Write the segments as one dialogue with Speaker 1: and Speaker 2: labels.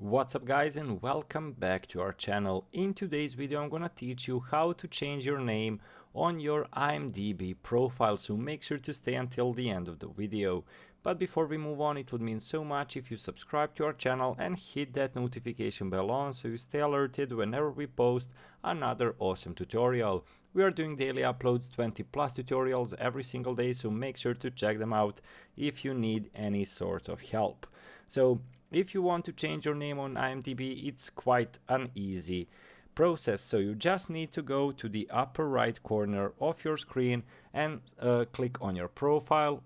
Speaker 1: What's up guys, and welcome back to our channel. In today's video I'm gonna teach you how to change your name on your IMDb profile, so make sure to stay until the end of the video. But before we move on, it would mean so much if you subscribe to our channel and hit that notification bell on so you stay alerted whenever we post another awesome tutorial. We are doing daily uploads, 20 plus tutorials every single day, so make sure to check them out if you need any sort of help. So if you want to change your name on IMDb, it's quite an easy process. So you just need to go to the upper right corner of your screen and click on your profile.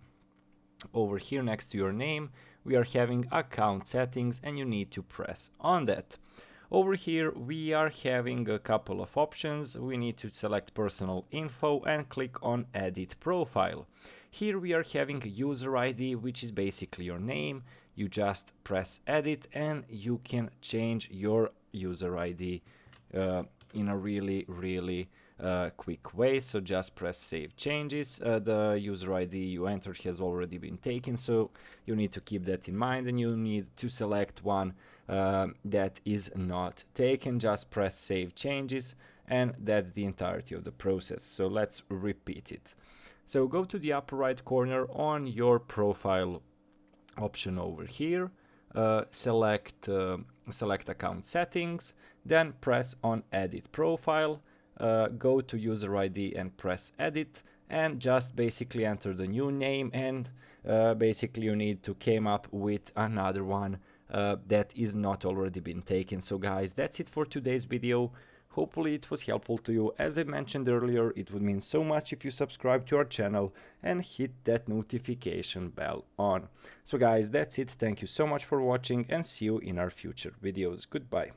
Speaker 1: Over here next to your name, we are having account settings and you need to press on that. Over here we are having a couple of options. We need to select personal info and click on edit profile. Here we are having a user ID, which is basically your name. You just press edit and you can change your user ID in a really quick way. So just press save changes. The user ID you entered has already been taken, so you need to keep that in mind, and you need to select one that is not taken. Just press save changes and that's the entirety of the process. So let's repeat it. So go to the upper right corner on your profile option over here, select account settings, then press on edit profile, go to user ID and press edit, and just basically enter the new name, and basically you need to come up with another one that is not already been taken. So guys, that's it for today's video. Hopefully it was helpful to you. As I mentioned earlier, it would mean so much if you subscribe to our channel and hit that notification bell on. So guys, that's it. Thank you so much for watching and see you in our future videos. Goodbye.